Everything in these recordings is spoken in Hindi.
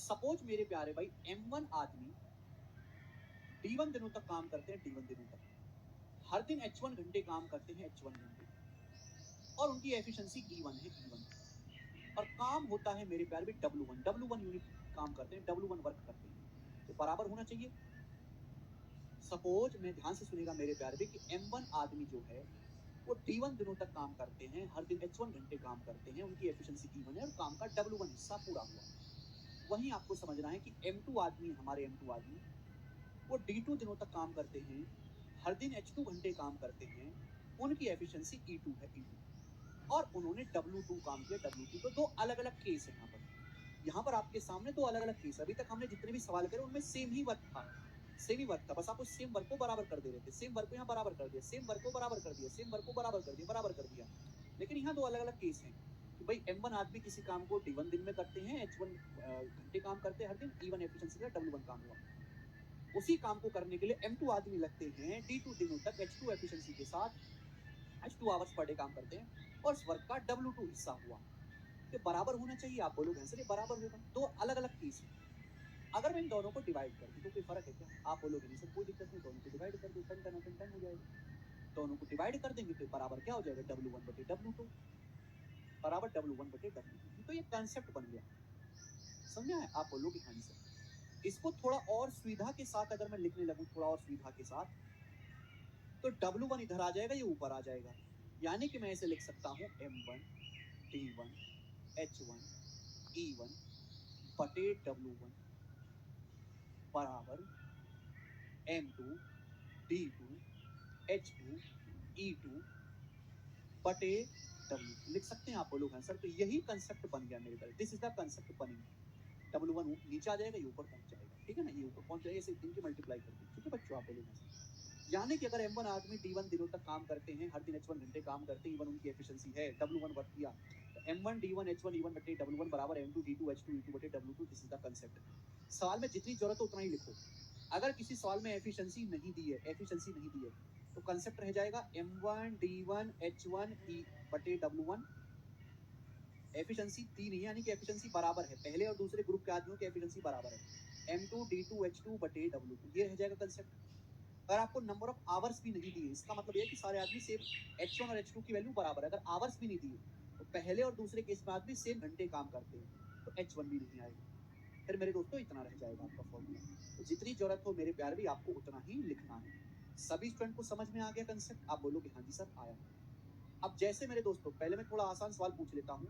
सपोज मेरे प्यारे भाई M1 आदमी D1 दिनों तक काम करते हैं, D1 दिनों तक हर दिन H1 घंटे काम करते हैं, H1 घंटे, और उनकी एफिशिएंसी E1 है, E1, और काम होता है मेरे प्यारे भाई W1 यूनिट काम करते हैं, W1 वर्क करते हैं, तो बराबर होना चाहिए। सपोज में ध्यान से सुनेगा मेरे प्यारे भाई कि M1 आदमी जो है वो D1 दिनों तक काम करते हैं, हर दिन H1 घंटे काम करते हैं, उनकी एफिशिएंसी E1 है और काम का W1 हिस्सा पूरा हुआ। वहीं आपको समझना है कि M2 आदमी, हमारे M2 आदमी वो D2 दिनों तक काम करते हैं, हर दिन H2 घंटे काम करते हैं, उनकी एफिशिएंसी E2 है, E2, और उन्होंने W2 काम किया, W2। तो दो अलग अलग केस है यहाँ पर आपके सामने दो अलग अलग केस। अभी तक हमने जितने भी सवाल करे उनमें सेम ही वर्क था, बस आप उस सेम वर्क को बराबर कर दे रहे थे, सेम वर्क को यहाँ बराबर कर दिया, सेम वर्क को बराबर कर दिया, सेम वर्क को बराबर कर दिया। लेकिन यहाँ दो अलग अलग केस हैं कि भाई M1 आदमी किसी काम को D1 दिन में करते हैं, H1 घंटे काम करते हैं हर दिन, E1 एफिशिएंसी का W1 काम हुआ। उसी काम को करने के लिए M2 आदमी लगते हैं D2 दिनों तक H2 एफिशिएंसी के साथ, H2 आवर्स पर डे काम करते हैं, और इस वर्क का W2 हिस्सा हुआ। ये बराबर होना चाहिए, आप बोलोगे आंसर ये बराबर होगा। दो अलग अलग केस है। अगर मैं इन दोनों को डिवाइड कर दूं तो कोई फर्क है क्या? आप बोलोगे नहीं सर कोई दिक्कत नहीं, दोनों को डिवाइड कर दो, 10 हो जाएगा। दोनों को डिवाइड कर देंगे तो बराबर क्या हो जाएगा? W1 बटे W2 बराबर W1 बटे W2। तो ये कंसेप्ट बन गया, समझा है? आप बोलोगे हाँ जी सर। इसको थोड़ा और सुविधा के साथ अगर मैं लिखने लगूं, थोड़ा और सुविधा के साथ, तो W1 इधर आ जाएगा, ये ऊपर आ जाएगा, यानी कि मैं इसे लिख सकता हूं M1 D1 H1 E1 बटे W1 बराबर M2 D2 H2 E2 बटे W2 लिख सकते हैं। आप बोलोगे सर तो यही कंसेप्ट बन गया मेरे पास, this is the concept burning. W1 नीचे आ जाएगा, ये ऊपर पहुंच जाएगा, ठीक है ना? ये ऊपर पहुंच जाएगा, इसे इनकी मल्टीप्लाई कर दो, ठीक है बच्चों? आप बोलोगे सर यानी कि अगर M1 आदमी D1 दिनों तक काम करते हैं, हर दिन H1 घंटे काम करते हैं, E1 उनकी एफिशिएंसी है, W1 वर्क किया, तो M1 D1 H1 E1 बटे W1 बराबर M2 D2 H2 E2 बटे W2। This is the concept. सवाल में जितनी जरूरत हो उतना ही लिखो। अगर किसी सवाल में एफिशिएंसी नहीं दी है तो कंसेप्ट रह जाएगा M1 D1 H1 E बटे W1। एफिशिएंसी दी नहीं है, यानी कि एफिशिएंसी बराबर है, पहले और दूसरे ग्रुप के आदमियों की एफिशिएंसी बराबर है, M2 D2 H2 बटे W2। ये रह जाएगा कंसेप्ट। अगर आपको नंबर ऑफ आवर्स भी नहीं दिए, इसका मतलब यह कि सारे आदमी सेम H1 और H2 की वैल्यू बराबर है। अगर आवर्स भी नहीं दिए तो पहले और दूसरे केस में आदमी सेम घंटे काम करते हैं, तो H1 भी नहीं आएगा। फिर मेरे दोस्तों इतना रह जाएगा आपका फॉर्मूला। तो जितनी जरूरत हो मेरे प्यारे भी, आपको उतना ही लिखना है। सभी स्टूडेंट को समझ में आ गया कंसेप्ट? आप बोलोगे हाँ जी सर आया। अब जैसे मेरे दोस्तों, पहले मैं थोड़ा आसान सवाल पूछ लेता हूं।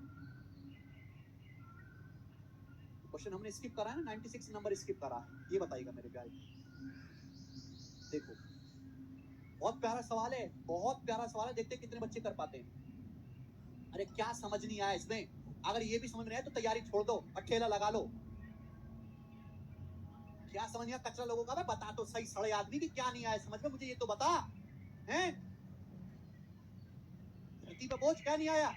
क्वेश्चन हमने स्किप करा है ना, 96 नंबर स्किप करा है, ये बताइएगा मेरे प्यारे। देखो बहुत प्यारा सवाल है, बहुत प्यारा सवाल है, देखते कितने बच्चे कर पाते हैं। अरे क्या समझ नहीं आया इसमें? अगर ये भी समझ में आया तो तैयारी छोड़ दो और ठेला लगा लो। क्या समझ नहीं आया कचरा लोगों का? बता तो सही सड़े आदमी की क्या नहीं आया समझ में, मुझे ये तो बता। हैं धरती पे बोझ क्या नहीं आया?